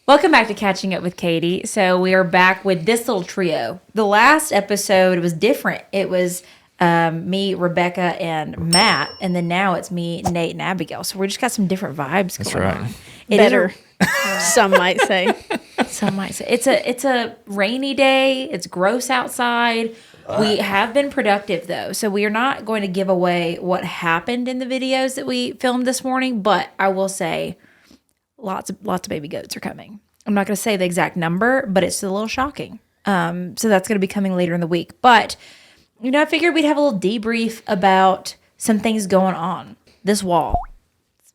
Welcome back to Catching Up with Katie. So we are back with this little trio. The last episode was different. It was me, Rebecca, and Matt, and then now it's me, Nate, and Abigail. So we just got some different vibes going on. Better, some might say. Some might say it's a rainy day. It's gross outside. We have been productive though, so we are not going to give away what happened in the videos that we filmed this morning. But I will say, lots of baby goats are coming. I'm not going to say the exact number, but it's a little shocking. So that's going to be coming later in the week. But I figured we'd have a little debrief about some things going on. This wall,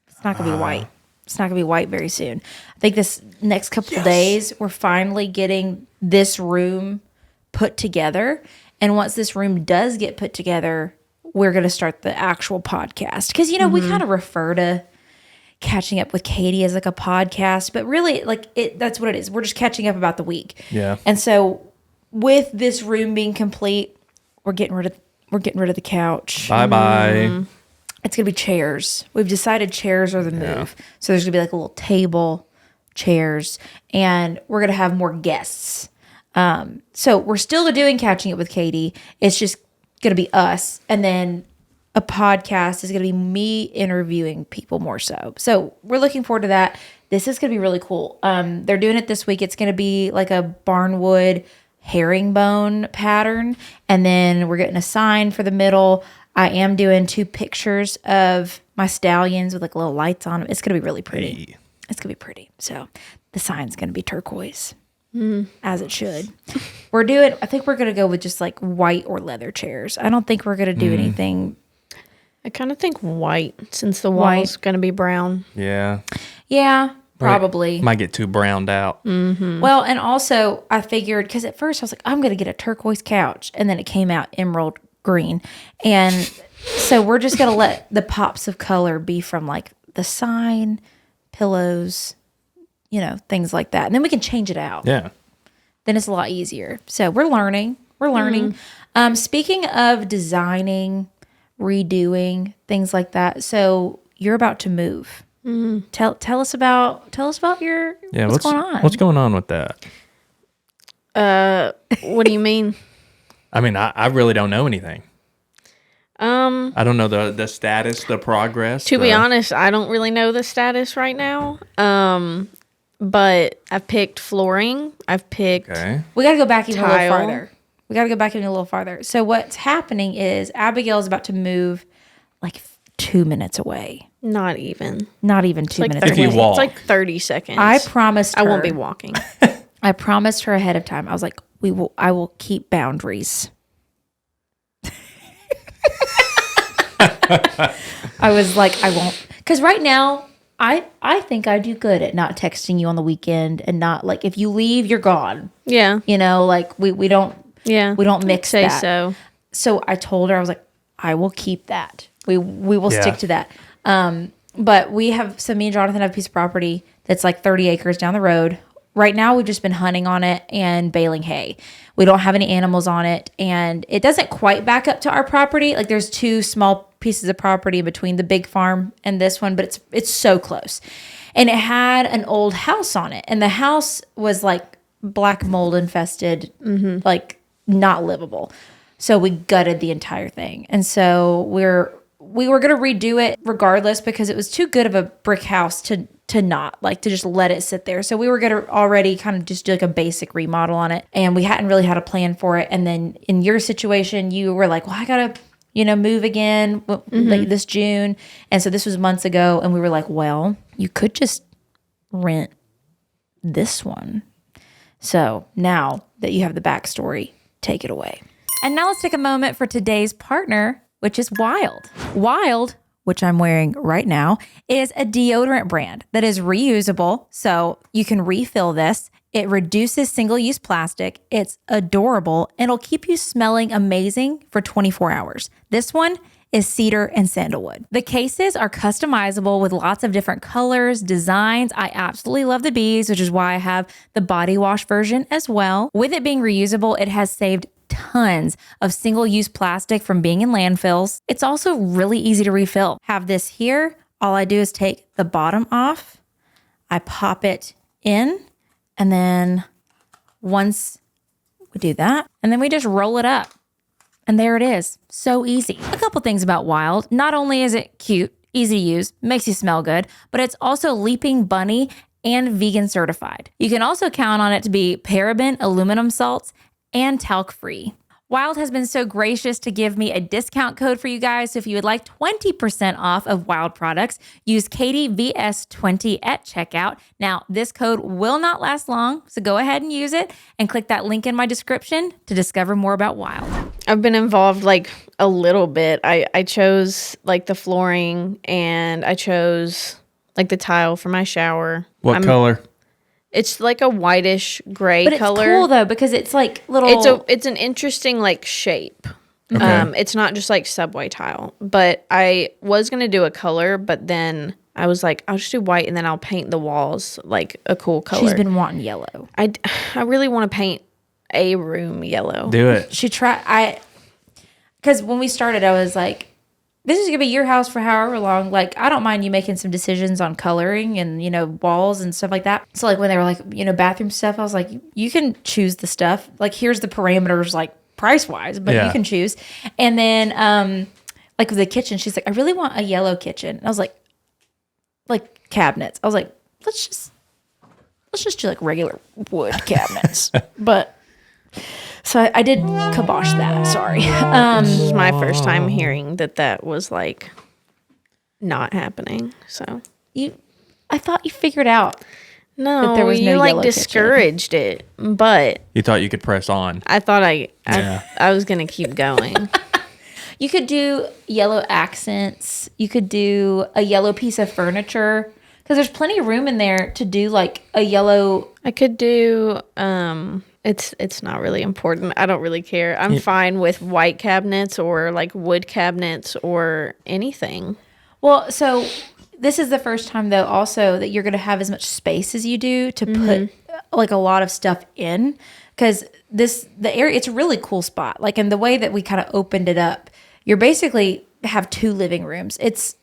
it's not going to be white. It's not going to be white very soon. I think this next couple of days, we're finally getting this room put together. And once this room does get put together, we're going to start the actual podcast. Because, we kind of refer to Catching Up with Katie as like a podcast, but really that's what it is. We're just catching up about the week. Yeah. And so with this room being complete, we're getting rid of the couch. Bye. It's going to be chairs. We've decided chairs are the move. So there's going to be like a little table, chairs, and we're going to have more guests. So we're still doing Catching Up with Katie. It's just going to be us. And then a podcast is going to be me interviewing people more so. So we're looking forward to that. This is going to be really cool. They're doing it this week. It's going to be like a barnwood herringbone pattern. And then we're getting a sign for the middle. I am doing 2 pictures of my stallions with like little lights on them. It's going to be really pretty. Hey. It's going to be pretty. So the sign's going to be turquoise, as it should. I think we're going to go with just like white or leather chairs. I don't think we're going to do anything. I kind of think white, since the wall's going to be brown. Yeah. Yeah, probably. Might get too browned out. Mm-hmm. Well, and also I figured, because at first I was like, I'm going to get a turquoise couch. And then it came out emerald green. And so we're just going to let the pops of color be from like the sign, pillows, things like that. And then we can change it out. Yeah. Then it's a lot easier. So we're learning. Speaking of designing, redoing, things like that. So you're about to move. Tell us about your what's going on. What's going on with that? What do you mean? I mean, I really don't know anything. I don't know the status, the progress. To be honest, I don't really know the status right now. But I've picked flooring. I've picked We got to go back even tile. a little farther. So what's happening is Abigail's about to move like 2 minutes away. Not even 2 minutes If away. you walk. It's like 30 seconds. I promised her. I won't be walking. I promised her ahead of time. I was like, I will keep boundaries. I was like, I won't. Because right now, I think I do good at not texting you on the weekend and not like, if you leave, you're gone. Yeah. Like we don't mix Say that. so. So I told her, I was like, I will keep that. We will stick to that. But me and Jonathan have a piece of property that's like 30 acres down the road. Right now, we've just been hunting on it and baling hay. We don't have any animals on it, and it doesn't quite back up to our property. Like there's 2 small pieces of property between the big farm and this one, but it's so close. And it had an old house on it, and the house was like black mold infested, like not livable. So we gutted the entire thing, and so we were going to redo it regardless because it was too good of a brick house to not like to just let it sit there. So we were going to already kind of just do like a basic remodel on it, and we hadn't really had a plan for it. And then in your situation, you were like, well, I got to, move again like this June. And so this was months ago, and we were like, well, you could just rent this one. So now that you have the backstory, take it away. And now let's take a moment for today's partner, which is Wild. Wild, which I'm wearing right now, is a deodorant brand that is reusable, so you can refill this. It reduces single-use plastic. It's adorable, and it'll keep you smelling amazing for 24 hours. This one is cedar and sandalwood. The cases are customizable with lots of different colors, designs. I absolutely love the bees, which is why I have the body wash version as well. With it being reusable, it has saved tons of single-use plastic from being in landfills. It's also really easy to refill. Have this here. All I do is take the bottom off. I pop it in. And then once we do that, and then we just roll it up. And there it is. So easy. A couple things about Wild. Not only is it cute, easy to use, makes you smell good, but it's also Leaping Bunny and vegan certified. You can also count on it to be paraben, aluminum salts, and talc free. Wild has been so gracious to give me a discount code for you guys. So if you would like 20% off of Wild products, use KatieVS20 at checkout. Now, this code will not last long, so go ahead and use it and click that link in my description to discover more about Wild. I've been involved like a little bit. I chose like the flooring and I chose like the tile for my shower. What color? It's like a whitish gray But it's color. cool though because it's like little. It's an interesting like shape. Okay. It's not just like subway tile. But I was gonna do a color, but then I was like, I'll just do white and then I'll paint the walls like a cool color. She's been wanting yellow. I really want to paint a room yellow. Do it. Because when we started, I was like, this is gonna be your house for however long. Like, I don't mind you making some decisions on coloring and, walls and stuff like that. So like when they were like, bathroom stuff, I was like, you can choose the stuff. Like, here's the parameters, like price wise, but you can choose. And then like with the kitchen, she's like, I really want a yellow kitchen. And I was like cabinets. I was like, let's just do like regular wood cabinets. But so I did kibosh that. Sorry. This is my first time hearing that was like not happening. So I thought you figured out. No, that there was no you like yellow discouraged it, but You thought you could press on. I thought I was gonna keep going. You could do yellow accents. You could do a yellow piece of furniture because there's plenty of room in there to do like a yellow. I could do it's not really important. I don't really care. I'm fine with white cabinets or like wood cabinets or anything. Well, so this is the first time though also that you're going to have as much space as you do to put like a lot of stuff in because the area, it's a really cool spot. Like in the way that we kind of opened it up, you're basically have 2 living rooms.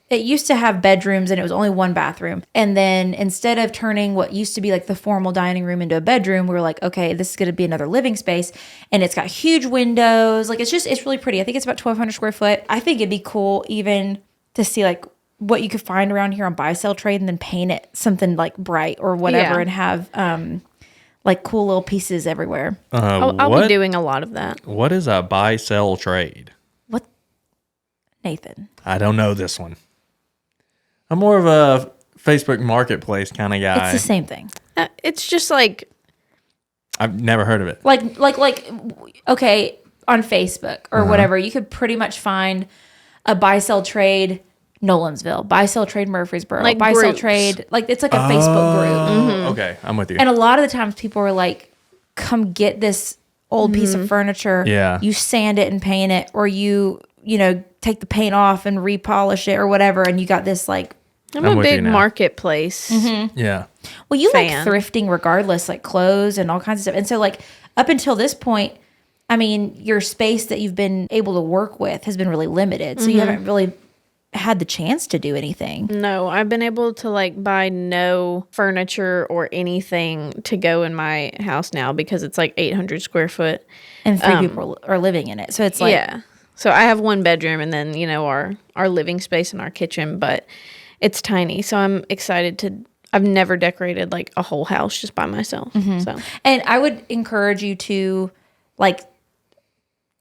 It used to have bedrooms and it was only 1 bathroom. And then instead of turning what used to be like the formal dining room into a bedroom, we were like, okay, this is going to be another living space. And it's got huge windows. Like it's really pretty. I think it's about 1,200 square foot. I think it'd be cool even to see like what you could find around here on buy sell trade and then paint it something like bright or whatever and have like cool little pieces everywhere. I'll be doing a lot of that. What is a buy sell trade? What? Nathan. I don't know this one. I'm more of a Facebook Marketplace kind of guy. It's the same thing. It's just like I've never heard of it. Like okay, on Facebook or whatever, you could pretty much find a buy sell trade Nolansville, buy sell trade Murfreesboro, like buy sell groups. trade. Like it's like a Facebook group. Okay, I'm with you. And a lot of the times people are like, come get this old piece of furniture. Yeah. You sand it and paint it, or you take the paint off and repolish it or whatever. And you got this like, I'm I'm a with you big now. marketplace. Yeah. well, you fan. like thrifting regardless, like clothes and all kinds of stuff. And so like up until this point, I mean, your space that you've been able to work with has been really limited. So you haven't really had the chance to do anything. No, I've been able to like buy no furniture or anything to go in my house now because it's like 800 square foot. And 3 people are living in it. So it's like, Yeah. So I have 1 bedroom and then, our living space and our kitchen, but it's tiny. So I'm excited I've never decorated like a whole house just by myself. So and I would encourage you to like,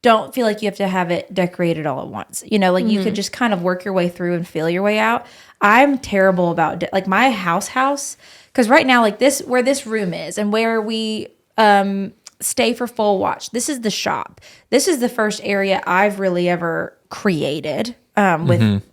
don't feel like you have to have it decorated all at once. You could just kind of work your way through and feel your way out. I'm terrible about like my house. Cause right now, like where this room is and where we, stay for full watch. This is the shop. This is the first area I've really ever created, with,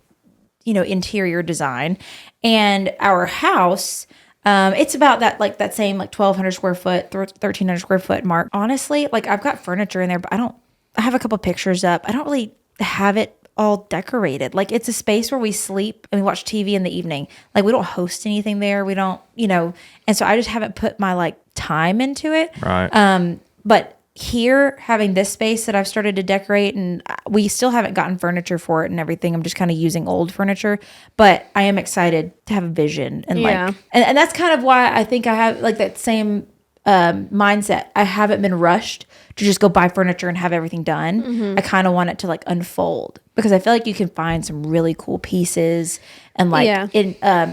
interior design. And our house, it's about that same like 1,200 square foot, 1,300 square foot mark. Honestly, like I've got furniture in there, but I have a couple pictures up. I don't really have it all decorated. Like it's a space where we sleep and we watch TV in the evening. Like we don't host anything there. We don't, and so I just haven't put my like time into it. Right. But here, having this space that I've started to decorate, and we still haven't gotten furniture for it and everything. I'm just kind of using old furniture, but I am excited to have a vision and and that's kind of why I think I have like that same mindset. I haven't been rushed to just go buy furniture and have everything done. I kind of want it to like unfold because I feel like you can find some really cool pieces and like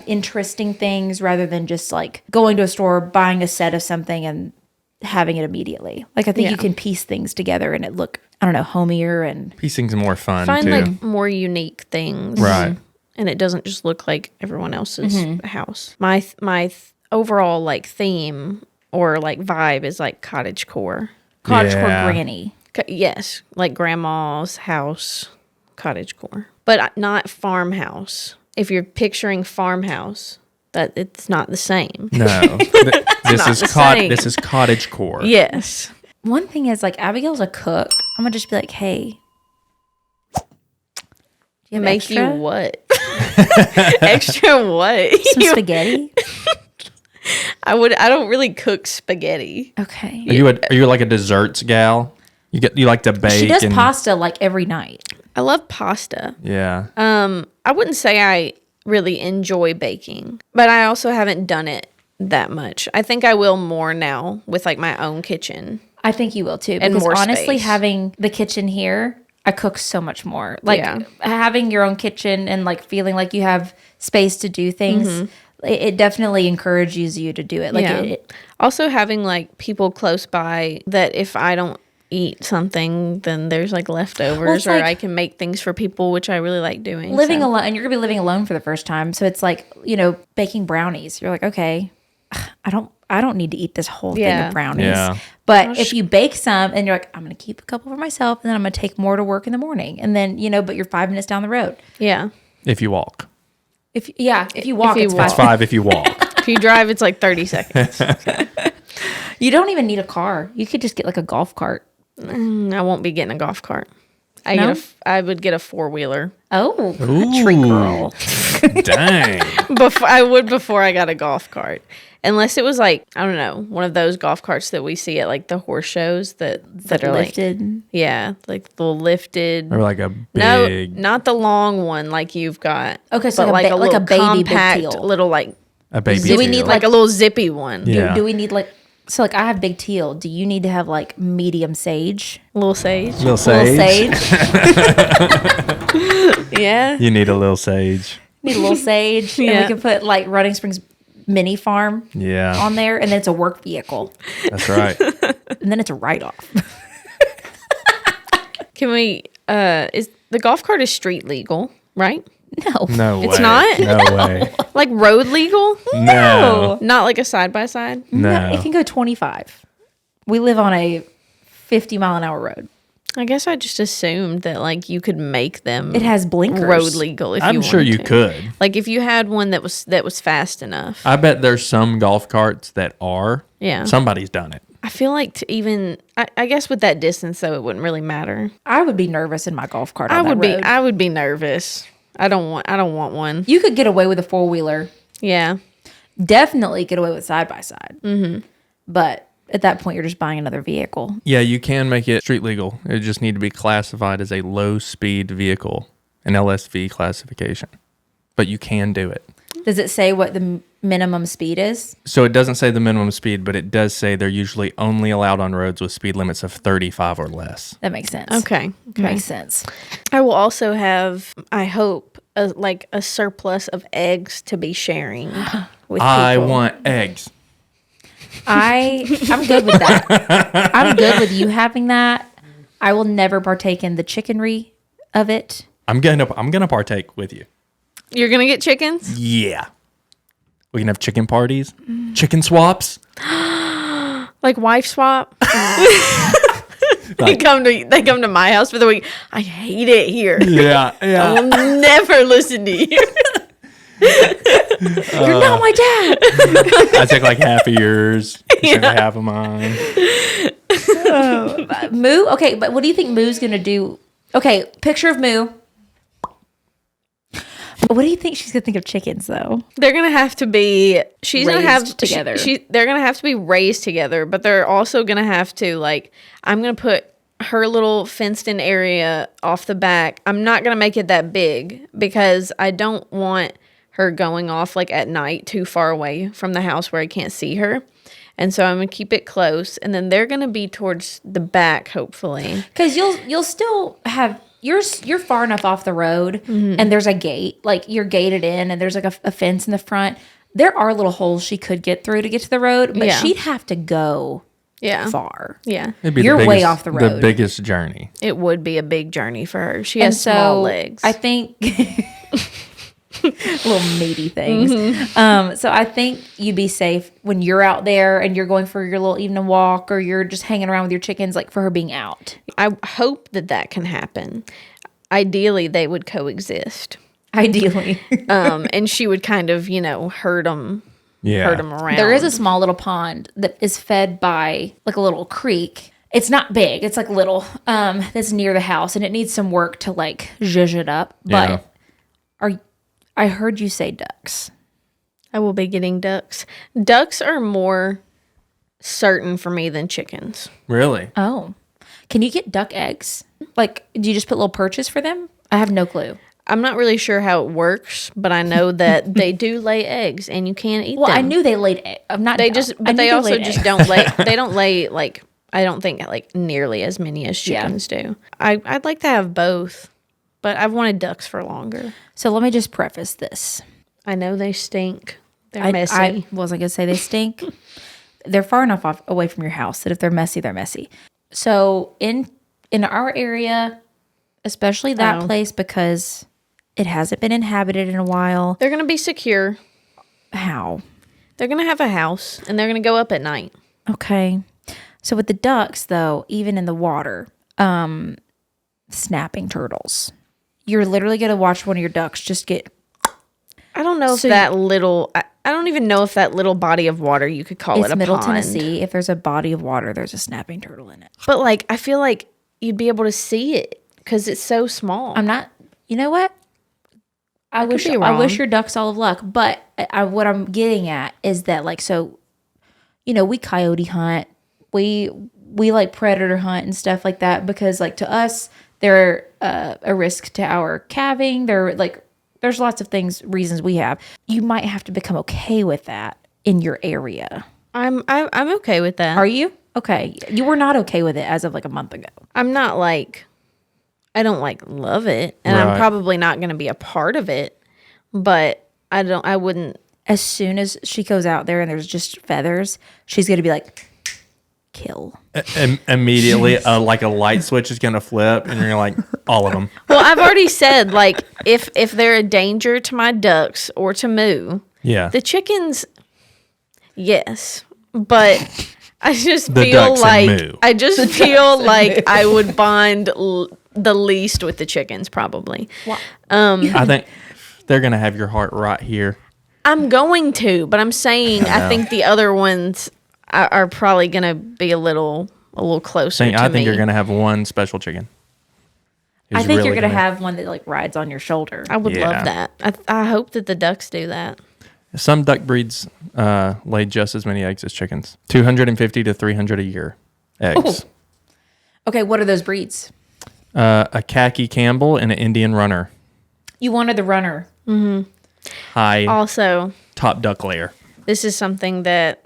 interesting things rather than just like going to a store, buying a set of something and having it immediately. Like I think you can piece things together and it look, I don't know, homier and piecing's more fun find too. like more unique things, Right? And it doesn't just look like everyone else's house. My overall like theme or like vibe is like cottagecore. cottagecore granny. Yes, like grandma's house, cottagecore, but not farmhouse. If you're picturing farmhouse, that it's not the same. No, this is cottagecore. Yes. One thing is like Abigail's a cook. I'm gonna just be like, hey, do you have Make extra? you what? Extra what? Some spaghetti? I don't really cook spaghetti. Okay. Are you like a desserts gal? You like to bake? She does pasta like every night. I love pasta. Yeah. I wouldn't say I really enjoy baking, but I also haven't done it that much. I think I will more now with like my own kitchen. I think you will too. And Because more honestly, space. having the kitchen here, I cook so much more. Like having your own kitchen and like feeling like you have space to do things, it definitely encourages you to do it. Like Also having like people close by that if I don't eat something, then there's like leftovers or like I can make things for people, which I really like doing. living alone, and you're gonna be living alone for the first time. So it's like, baking brownies. You're like, okay, I don't need to eat this whole thing of brownies. Yeah. But if you bake some and you're like, I'm going to keep a couple for myself and then I'm going to take more to work in the morning. And then, but you're 5 minutes down the road. Yeah. If you walk. If you walk, it's It's 5 if you walk. If you drive, it's like 30 seconds. You don't even need a car. You could just get like a golf cart. I won't be getting a golf cart. No? I would get a 4-wheeler. Oh, country girl. Dang. Before I got a golf cart. Unless it was like, I don't know, one of those golf carts that we see at like the horse shows that are lifted. like, yeah, like the lifted. Or like a big. No, not the long one like you've got. Okay, so but like a little baby big compact teal. little like, A baby. Do we need teal. like a little zippy one. Yeah. Do we need like, so like I have big teal. Do you need to have like medium sage? Little sage. Little Little sage. Yeah. You need a little sage. Need a little sage. And Yeah. we can put like Running Springs mini farm Yeah. on there. And then it's a work vehicle. That's right. And then it's a write-off. Can we, is the golf cart is street legal, right? No. No way. It's not? No way. Like road legal? No. Not like a side by side? No. It can go 25. We live on a 50-mile-an-hour road. I guess I just assumed that like you could make them It has blinkers. road legal if you I'm sure wanted you to. could. Like if you had one that was fast enough. I bet there's some golf carts that are. Yeah. Somebody's done it. I feel like to even I guess with that distance though it wouldn't really matter. I would be nervous in my golf cart on I that would be road. I would be nervous. I don't want one. You could get away with a 4-wheeler. Yeah. Definitely get away with side-by-side. Mm-hmm. But at that point, you're just buying another vehicle. Yeah, you can make it street legal. It just need to be classified as a low speed vehicle, an LSV classification. But you can do it. Does it say what the minimum speed is? So it doesn't say the minimum speed, but it does say they're usually only allowed on roads with speed limits of 35 or less. That makes sense. Okay. Makes sense. I will also have, I hope, a surplus of eggs to be sharing with people. I want eggs. I'm good with that. I'm good with you having that. I will never partake in the chickenry of it. I'm gonna partake with you. You're gonna get chickens? Yeah. We can have chicken parties, chicken swaps. Like wife swap? They come to my house for the week. I hate it here. Yeah, yeah. I'll never listen to you. You're not my dad. I take like half of yours, you take half of mine. Moo? Okay, but what do you think Moo's going to do? Okay, picture of Moo. What do you think she's going to think of chickens, though? They're gonna have to be. She's gonna have Raised together. They're gonna have to be raised together, but they're also gonna have to like. I'm gonna put her little fenced-in area off the back. I'm not gonna make it that big because I don't want her going off like at night too far away from the house where I can't see her. And so I'm going to keep it close. And then they're going to be towards the back, hopefully. Because you'll still have... You're far enough off the road, and there's a gate. Like, you're gated in, and there's like a fence in the front. There are little holes she could get through to get to the road, but she'd have to go far. Yeah. You're way off the road. The biggest journey. It would be a big journey for her. She has small legs. I think... little meaty things. So I think you'd be safe when you're out there and you're going for your little evening walk, or you're just hanging around with your chickens, like for her being out. I hope that can happen. Ideally, they would coexist. Ideally. And she would kind of, herd them around. There is a small little pond that is fed by like a little creek. It's not big. It's like little, that's near the house, and it needs some work to like zhuzh it up. But I heard you say ducks. I will be getting ducks. Ducks are more certain for me than chickens. Really? Oh. Can you get duck eggs? Like, do you just put little perches for them? I have no clue. I'm not really sure how it works, but I know that they do lay eggs and you can eat them. Well, I knew they laid eggs. I'm not. They also just don't lay. They don't lay like, I don't think like nearly as many as chickens do. I'd like to have both, but I've wanted ducks for longer. So let me just preface this. I know they stink. They're messy. I wasn't gonna say they stink. They're far enough away from your house that if they're messy, they're messy. So in our area, especially that place, because it hasn't been inhabited in a while. They're gonna be secure. How? They're gonna have a house and they're gonna go up at night. Okay. So with the ducks, though, even in the water, snapping turtles. You're literally going to watch one of your ducks just get... I don't know if that little... I don't even know if that little body of water you could call it a Middle pond. Tennessee. If there's a body of water, there's a snapping turtle in it. But like, I feel like you'd be able to see it because it's so small. I'm not... You know what? I wish your ducks all of luck. But what I'm getting at is that, like, so, we coyote hunt. We like predator hunt and stuff like that because, like, to us... They're a risk to our calving. They're like, there's lots of reasons we have. You might have to become okay with that in your area. I'm okay with that. Are you? Okay. You were not okay with it as of like a month ago. I'm not like, I don't like love it, and I'm probably not going to be a part of it, but I wouldn't. As soon as she goes out there and there's just feathers, she's going to be like, kill. Immediately, like a light switch is going to flip, and you're like, all of them. Well, I've already said, like, if they're a danger to my ducks or to Moo, the chickens, yes, but I just feel like I would bond the least with the chickens, probably. Wow. I think they're going to have your heart right here. I'm going to, but I'm saying I think the other ones are probably going to be a little closer to me. I think you're going to have one special chicken. I think you're going to have one that like rides on your shoulder. I would love that. I hope that the ducks do that. Some duck breeds lay just as many eggs as chickens. 250 to 300 a year eggs. Oh. Okay, what are those breeds? A khaki Campbell and an Indian runner. You wanted the runner. Mm-hmm. High. Also, top duck layer. This is something that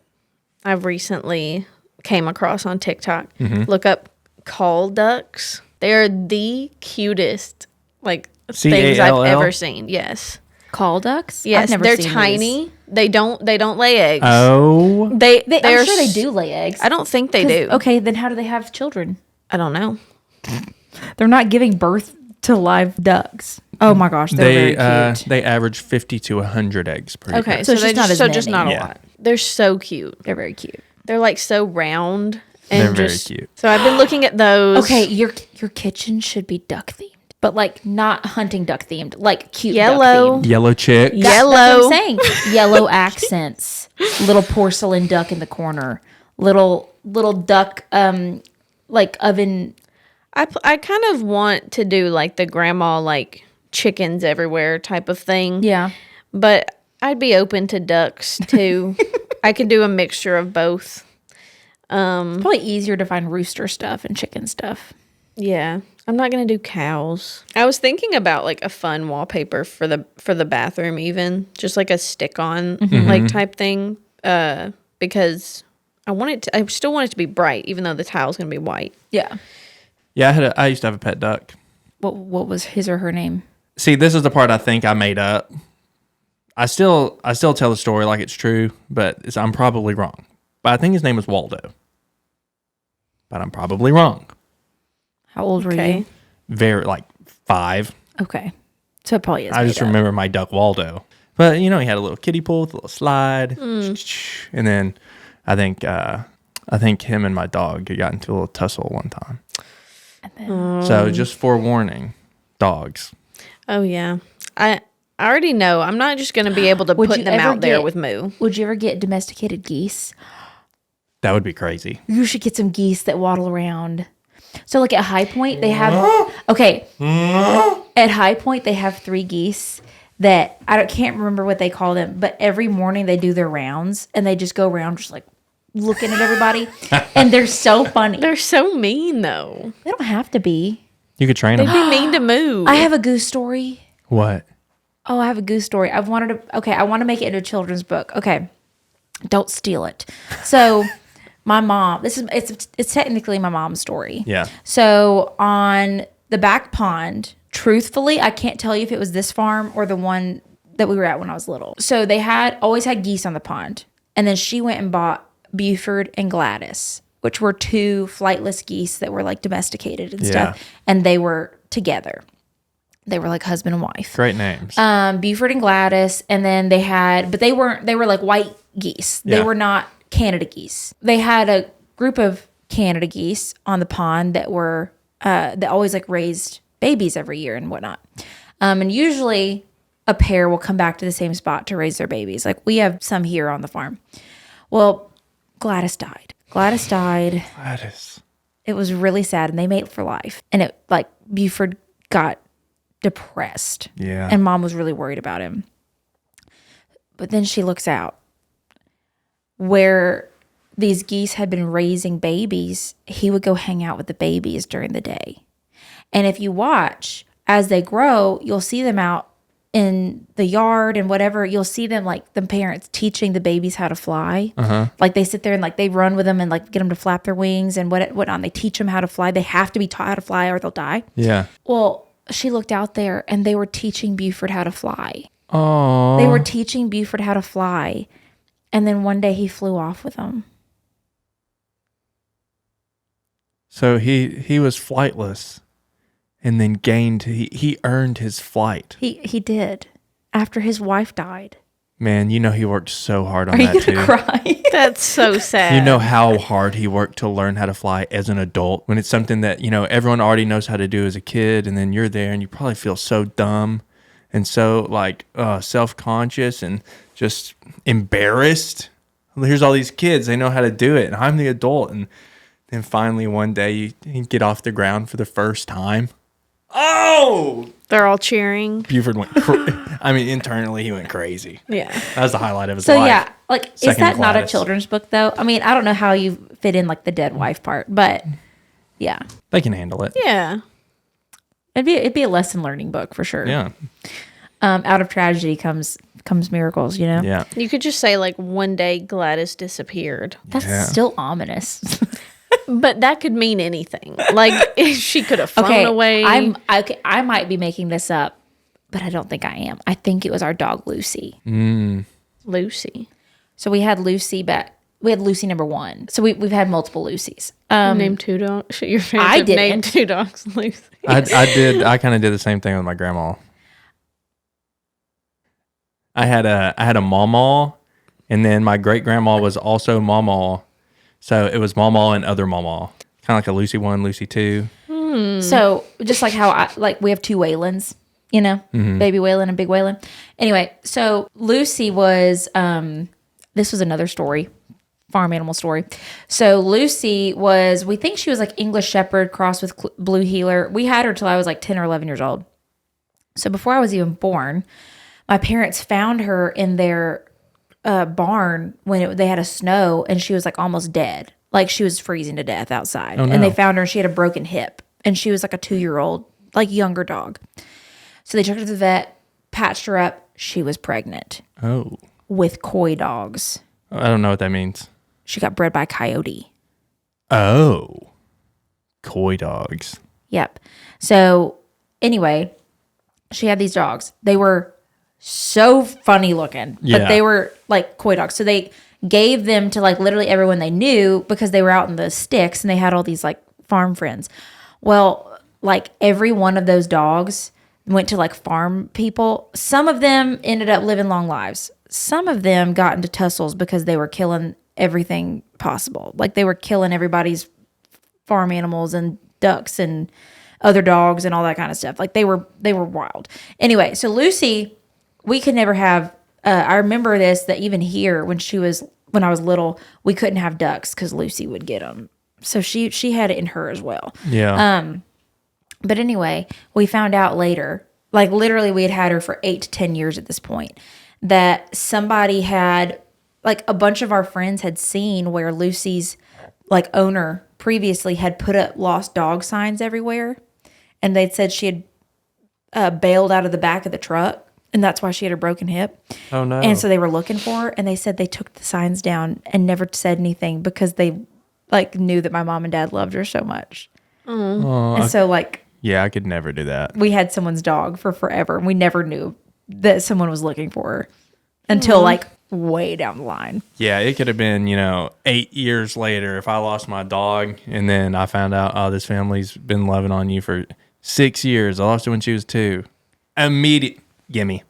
I've recently came across on TikTok. Mm-hmm. Look up call ducks. They're the cutest things C-A-L-L? I've ever seen. Yes. Call ducks? Yes, I've never they're seen tiny. These. They don't lay eggs. Oh. I'm sure they do lay eggs. I don't think they do. Okay, then how do they have children? I don't know. They're not giving birth to live ducks. Oh my gosh, they're very cute. They average 50 to 100 eggs per year. Okay, so just not a lot. They're so cute. They're very cute. They're like so round and they're very cute. So I've been looking at those. Okay, your kitchen should be duck themed, but like not hunting duck themed, like cute yellow, duck themed. Yellow chick. Yellow. That's what I'm saying. Yellow accents. Little porcelain duck in the corner. Little duck like oven. I kind of want to do like the grandma like chickens everywhere type of thing. Yeah. But I'd be open to ducks too. I could do a mixture of both. Probably easier to find rooster stuff and chicken stuff. Yeah. I'm not going to do cows. I was thinking about like a fun wallpaper for the bathroom even, just like a stick-on like type thing because I still want it to be bright, even though the tile's going to be white. Yeah. Yeah, I used to have a pet duck. What was his or her name? See, this is the part I think I made up. I still tell the story like it's true, but I'm probably wrong. But I think his name was Waldo. But I'm probably wrong. How old were you? Very, like 5. Okay. So it probably is. I just remember my duck Waldo. But, he had a little kiddie pool with a little slide. And then I think him and my dog got into a little tussle one time. So just forewarning, dogs. Oh, yeah. I already know. I'm not just going to be able to put them out there with Moo. Would you ever get domesticated geese? That would be crazy. You should get some geese that waddle around. So like at High Point, they have... Okay. At High Point, they have 3 geese that... can't remember what they call them, but every morning they do their rounds, and they just go around just like looking at everybody. And they're so funny. They're so mean, though. They don't have to be. You could train them. They'd be mean to Moo. I have a goose story. What? Oh, I have a goose story. I want to make it into a children's book. Okay. Don't steal it. So my mom, it's technically my mom's story. Yeah. So on the back pond, truthfully, I can't tell you if it was this farm or the one that we were at when I was little. So they always had geese on the pond. And then she went and bought Buford and Gladys, which were 2 flightless geese that were like domesticated and stuff. And they were together. They were like husband and wife. Great names. Buford and Gladys. And then they were like white geese. They were not Canada geese. They had a group of Canada geese on the pond that were, that always like raised babies every year and whatnot. And usually a pair will come back to the same spot to raise their babies. Like we have some here on the farm. Well, Gladys died. It was really sad, and they mate for life. And Buford got depressed. Yeah. And mom was really worried about him. But then she looks out where these geese had been raising babies. He would go hang out with the babies during the day. And if you watch, as they grow, you'll see them out in the yard and whatever. You'll see them, like the parents teaching the babies how to fly. Like they sit there and like they run with them and like get them to flap their wings and whatnot. And they teach them how to fly. They have to be taught how to fly or they'll die. Yeah. Well, she looked out there and they were teaching Buford how to fly. Oh. They were teaching Buford how to fly. And then one day he flew off with them. So he was flightless and then he earned his flight. He did. After his wife died. Man, he worked so hard on Are that you too. gonna cry? That's so sad. You know how hard he worked to learn how to fly as an adult when it's something that, everyone already knows how to do as a kid, and then you're there and you probably feel so dumb and so like self-conscious and just embarrassed. Here's all these kids, they know how to do it, and I'm the adult. And then finally one day you get off the ground for the first time. Oh! They're all cheering. Buford went, internally he went crazy. Yeah. That was the highlight of his life. So yeah, like, Second is that not a Gladys. children's book though? I mean, I don't know how you fit in like the dead wife part, but yeah. They can handle it. Yeah. It'd be a lesson learning book for sure. Yeah. Out of tragedy comes miracles, Yeah. You could just say like one day Gladys disappeared. That's still ominous. But that could mean anything. Like she could have flown away. I might be making this up, but I don't think I am. I think it was our dog Lucy. Lucy. So we had Lucy we had Lucy number 1. So we've had multiple Lucy's. Named 2 dogs. Your parents I have didn't. named 2 dogs Lucy. I did. I kind of did the same thing with my grandma. I had a mama, and then my great grandma was also mama. So it was mama and other mama. Kind of like a Lucy 1, Lucy 2. So just like how we have 2 Waylons, baby Waylon and big Waylon. Anyway, so Lucy was, this was another story, farm animal story. So Lucy we think she was like English Shepherd crossed with Blue Heeler. We had her till I was like 10 or 11 years old. So before I was even born, my parents found her in their barn when they had a snow, and she was like almost dead. Like she was freezing to death outside. Oh, no. And they found her and she had a broken hip, and she was like a 2-year-old, like younger dog. So they took her to the vet, patched her up. She was pregnant. Oh. With coy dogs. I don't know what that means. she got bred by a coyote. Oh. Coy dogs. Yep. So anyway, she had these dogs. They were so funny looking, but they were like coy dogs. So they gave them to like literally everyone they knew because they were out in the sticks and they had all these like farm friends. Well, like every one of those dogs went to like farm people. Some of them ended up living long lives. Some of them got into tussles because they were killing everything possible. Like they were killing everybody's farm animals and ducks and other dogs and all that kind of stuff. Like they were wild. Anyway, so Lucy, we could never have, I remember this, that even here when I was little, we couldn't have ducks because Lucy would get them. So she had it in her as well. Yeah. But anyway, we found out later, like literally we had her for 8 to 10 years at this point, that somebody had, like a bunch of our friends had seen where Lucy's like owner previously had put up lost dog signs everywhere. And they'd said she had bailed out of the back of the truck. And that's why she had a broken hip. Oh, no. And so they were looking for her. And they said they took the signs down and never said anything because they like knew that my mom and dad loved her so much. And so like... Yeah, I could never do that. We had someone's dog for forever. And we never knew that someone was looking for her until like way down the line. Yeah, it could have been, 8 years later if I lost my dog and then I found out, oh, this family's been loving on you for 6 years. I lost her when she was 2. Immediate. Gimme.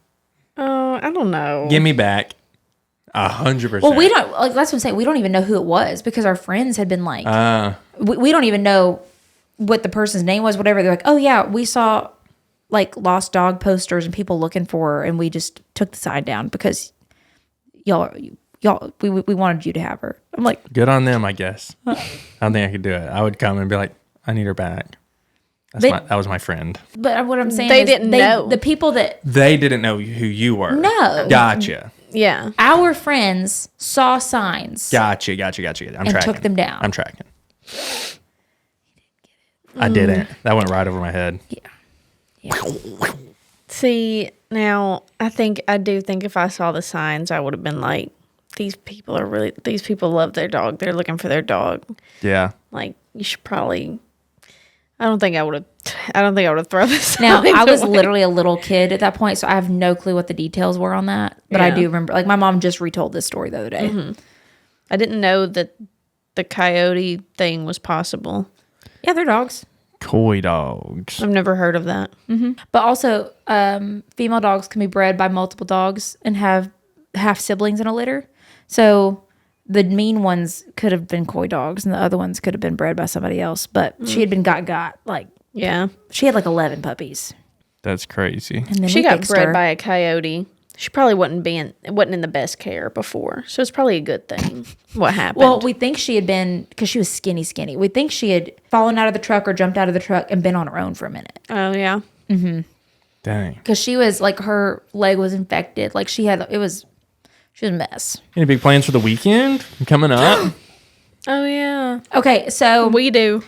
Oh, I don't know. Gimme back. 100%. Well, we don't, like, that's what I'm saying. We don't even know who it was because our friends had been like, we don't even know what the person's name was, whatever. They're like, oh yeah, we saw like lost dog posters and people looking for her and we just took the sign down because y'all, we wanted you to have her. I'm like, good on them, I guess. I don't think I could do it. I would come and be like, I need her back. That was my friend. But what I'm saying they is didn't know. The people that... They didn't know who you were. No. Gotcha. Yeah. Our friends saw signs. Gotcha. I'm tracking. Took them down. I'm tracking. I didn't. That went right over my head. Yeah. See, now, I do think if I saw the signs, I would have been like, these people love their dog. They're looking for their dog. Yeah. Like, you should probably... I don't think I would have thrown this. Now, I was literally a little kid at that point, so I have no clue what the details were on that. But I do remember, like, my mom just retold this story the other day. Mm-hmm. I didn't know that the coyote thing was possible. Yeah, they're dogs. Coy dogs. I've never heard of that. Mm-hmm. But also, female dogs can be bred by multiple dogs and have half siblings in a litter. So the mean ones could have been coy dogs and the other ones could have been bred by somebody else. But she had been got like, yeah, she had like 11 puppies. That's crazy. And then she got bred by a coyote. She probably wasn't in the best care before. So it's probably a good thing what happened. Well, we think she had been, because she was skinny. We think she had fallen out of the truck or jumped out of the truck and been on her own for a minute. Oh, yeah. Mm-hmm. Dang. Because she was like, her leg was infected. Like she was a mess. Any big plans for the weekend coming up? Oh, yeah. Okay, so we do.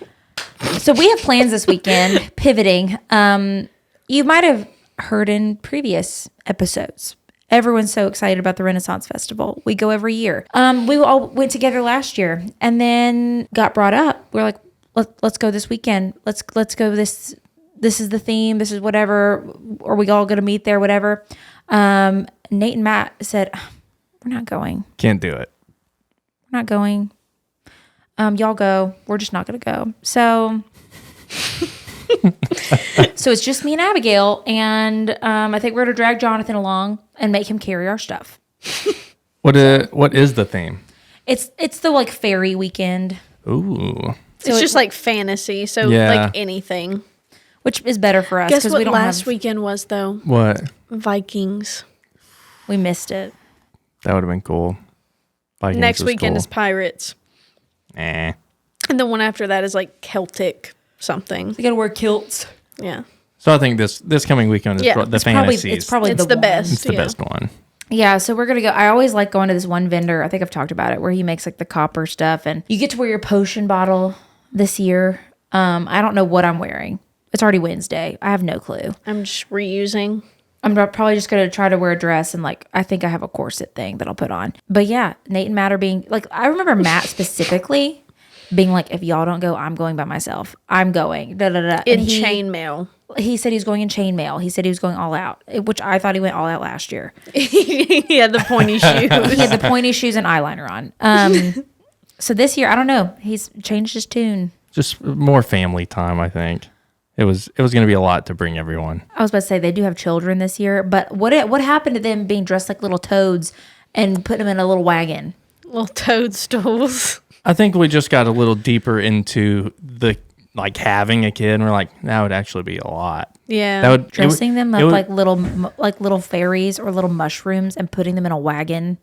So we have plans this weekend, pivoting. You might have heard in previous episodes, everyone's so excited about the Renaissance Festival. We go every year. We all went together last year and then got brought up. We're like, let's go this weekend. Let's go this is the theme. This is whatever. Are we all going to meet there? Whatever. Nate and Matt said, we're not going. Can't do it. We're not going. Y'all go. We're just not going to go. So it's just me and Abigail, and I think we're going to drag Jonathan along and make him carry our stuff. What is the theme? It's the like fairy weekend. Ooh. So it's just like fantasy, so like anything. Which is better for us. Guess what we don't last weekend was, though? What? Vikings. We missed it. That would have been cool. Vikings Next weekend cool. is Pirates. And the one after that is like Celtic something. We got to wear kilts. Yeah. So I think this coming weekend is the fantasies. It's probably the one. best. It's the best one. Yeah, so we're going to go. I always like going to this one vendor. I think I've talked about it, where he makes like the copper stuff. And you get to wear your potion bottle this year. I don't know what I'm wearing. It's already Wednesday. I have no clue. I'm just reusing. I'm probably just going to try to wear a dress and like, I think I have a corset thing that I'll put on. But yeah, Nate and Matt are being like, I remember Matt specifically being like, if y'all don't go, I'm going by myself. I'm going. Da, da, da. In chainmail. He said he was going in chainmail. He said he was going all out, which I thought he went all out last year. He had the pointy shoes. He had the pointy shoes and eyeliner on. So this year, I don't know. He's changed his tune. Just more family time, I think. It was going to be a lot to bring everyone. I was about to say they do have children this year, but what happened to them being dressed like little toads and putting them in a little wagon? Little toadstools. I think we just got a little deeper into the like having a kid, and we're like, that would actually be a lot. Yeah, dressing them up like little fairies or little mushrooms and putting them in a wagon.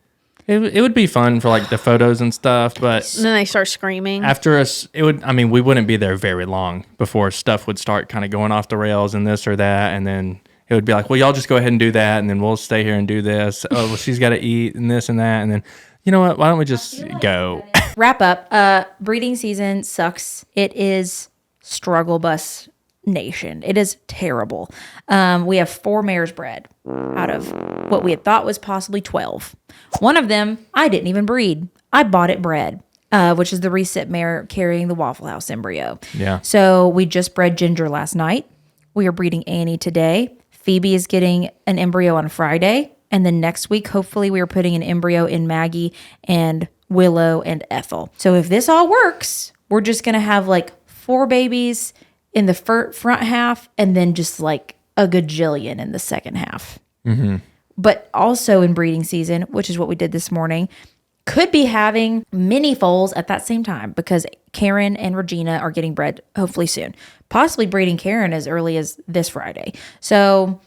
It would be fun for like the photos and stuff, but and then they start screaming. After us, we wouldn't be there very long before stuff would start kind of going off the rails and this or that, and then it would be like, well, y'all just go ahead and do that, and then we'll stay here and do this. Oh, well, she's got to eat and this and that, and then you know what? Why don't we just go? Wrap up. Breeding season sucks. It is struggle bus nation. It is terrible. We have 4 mares bred out of what we had thought was possibly 12. One of them I didn't even breed. I bought it bred, which is the recip mare carrying the Waffle House embryo. Yeah. So we just bred Ginger last night. We are breeding Annie today. Phoebe is getting an embryo on Friday. And then next week, hopefully, we are putting an embryo in Maggie and Willow and Ethel. So if this all works, we're just going to have like 4 babies in the front half and then just like a gajillion in the second half. Mm-hmm. But also in breeding season, which is what we did this morning, could be having mini foals at that same time because Karen and Regina are getting bred hopefully soon. Possibly breeding Karen as early as this Friday. So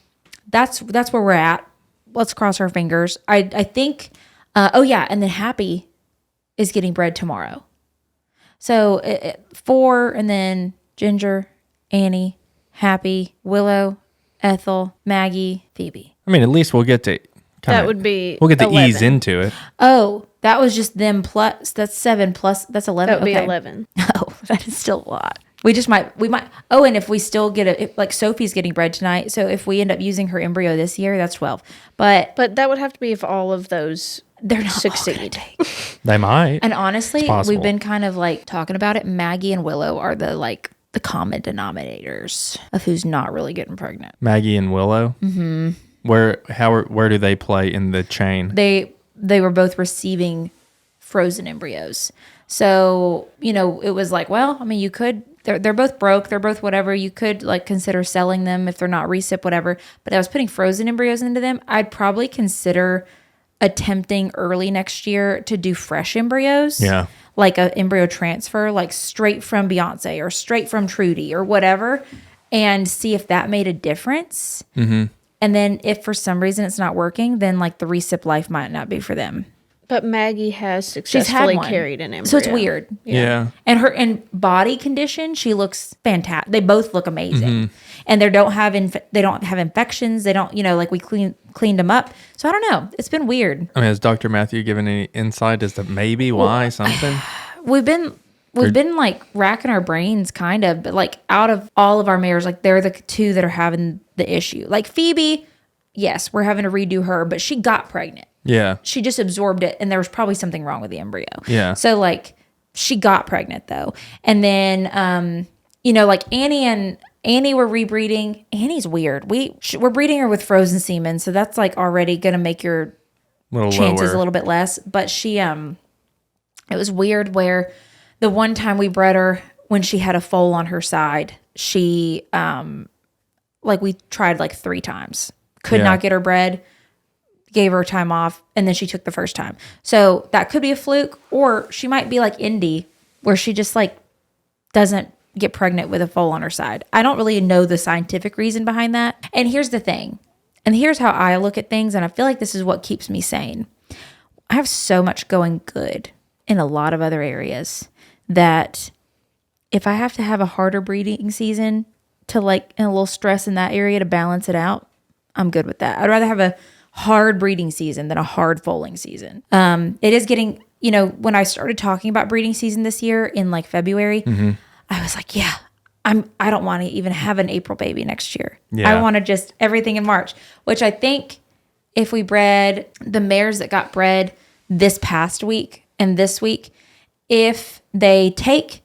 that's where we're at. Let's cross our fingers. I think, and then Happy is getting bred tomorrow. So 4, and then Ginger, Annie, Happy, Willow, Ethel, Maggie, Phoebe. I mean, at least we'll get to we'll get to ease into it. Oh, that was just them plus. That's 7 plus. That's 11. That would be 11. Oh, that is still a lot. We might. Oh, and if we still get like Sophie's getting bred tonight, so if we end up using her embryo this year, that's 12. But that would have to be if all of those they're not succeed. They might. And honestly, we've been kind of like talking about it. Maggie and Willow are the common denominators of who's not really getting pregnant. Maggie and Willow. Mm-hmm. Where do they play in the chain? They were both receiving frozen embryos. So, it was like, well, I mean, you could, they're both broke. They're both whatever. You could like consider selling them if they're not recip, whatever. But I was putting frozen embryos into them. I'd probably consider attempting early next year to do fresh embryos. Yeah. Like an embryo transfer, like straight from Beyonce or straight from Trudy or whatever, and see if that made a difference. Mm-hmm. And then if for some reason it's not working, then like the recip life might not be for them. But Maggie has successfully carried an embryo. So it's weird. Yeah. And her body condition, she looks fantastic. They both look amazing. Mm-hmm. And they don't have infections. They don't, like we cleaned them up. So I don't know. It's been weird. I mean, has Dr. Matthew given any insight as to maybe why something? We've been like racking our brains kind of, but like out of all of our mares, like they're the 2 that are having the issue. Like Phoebe, yes, we're having to redo her, but she got pregnant. Yeah. She just absorbed it, and there was probably something wrong with the embryo. Yeah. So, like, she got pregnant, though. And then, like, Annie were rebreeding. Annie's weird. We're breeding her with frozen semen, so that's, like, already going to make your chances a little bit less. But she, it was weird where the one time we bred her, when she had a foal on her side, she, we tried, 3 times. Could not get her bred. Gave her time off, and then she took the first time. So that could be a fluke, or she might be like Indy, where she just doesn't get pregnant with a foal on her side. I don't really know the scientific reason behind that. And here's the thing, and here's how I look at things, and I feel like this is what keeps me sane. I have so much going good in a lot of other areas that if I have to have a harder breeding season to and a little stress in that area to balance it out, I'm good with that. I'd rather have a hard breeding season than a hard foaling season. It is getting, when I started talking about breeding season this year in February, mm-hmm. I was like, yeah, I don't want to even have an April baby next year. Yeah. I want to just everything in March, which I think if we bred the mares that got bred this past week and this week, if they take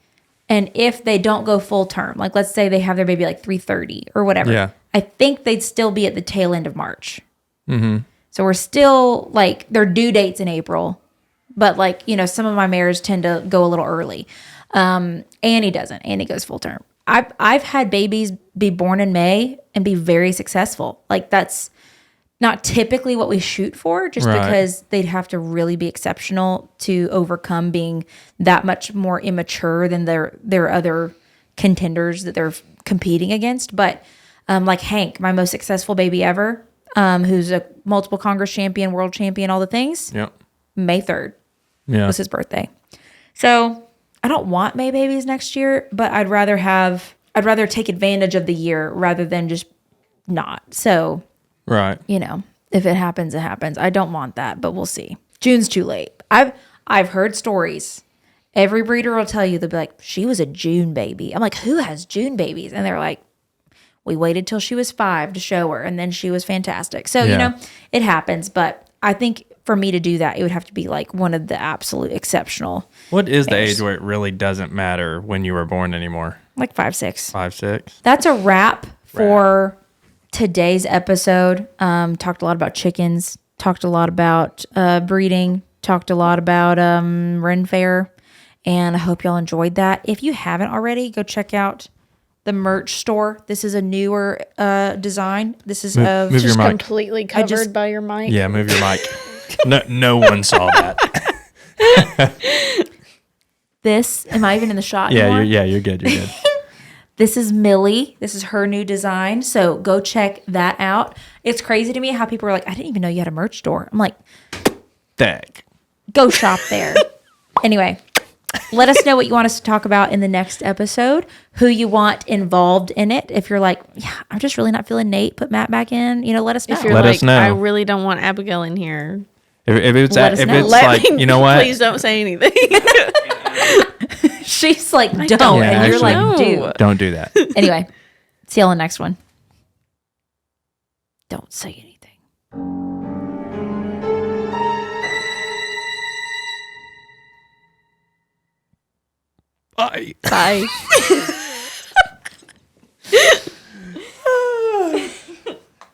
and if they don't go full term, like let's say they have their baby like 3:30 or whatever, yeah. I think they'd still be at the tail end of March. Mm-hmm. So we're still like their due dates in April, but like, you know, some of my mares tend to go a little early. Annie doesn't. Annie goes full term. I've had babies be born in May and be very successful. Like that's not typically what we shoot for, just because they'd have to really be exceptional to overcome being that much more immature than their other contenders that they're competing against. But like Hank, my most successful baby ever, who's a multiple Congress champion, world champion, all the things. Yep. May 3rd was his birthday. So I don't want May babies next year, but I'd rather take advantage of the year rather than just not. So, you know, if it happens, it happens. I don't want that, but we'll see. June's too late. I've heard stories. Every breeder will tell you, they'll be like, she was a June baby. I'm like, who has June babies? And they're like, we waited till she was 5 to show her, and then she was fantastic. So, you know, it happens, but I think for me to do that, it would have to be like one of the absolute exceptional. What is the age where it really doesn't matter when you were born anymore? Like 5, 6. 5, 6. That's a wrap for today's episode. Talked a lot about chickens. Talked a lot about breeding. Talked a lot about Ren Fair. And I hope y'all enjoyed that. If you haven't already, go check out the merch store. This is a newer design. This is move just your mic. Completely covered by your mic. Yeah, move your mic. No one saw that. This, am I even in the shot Yeah, anymore? you're good. You're good. This is Millie. This is her new design. So go check that out. It's crazy to me how people are like, I didn't even know you had a merch store. I'm like, Dag. go shop there. Anyway, let us know what you want us to talk about in the next episode, who you want involved in it. If you're like, yeah, I'm just really not feeling Nate, put Matt back in, you know, let us know. If you're Let like, us know. I really don't want Abigail in here. If it's Let us know. like, you know what? Please don't say anything. She's like, don't. Yeah, and you're actually, like, do. Don't do that. Anyway, see y'all in the next one. Don't say anything. Bye. Bye.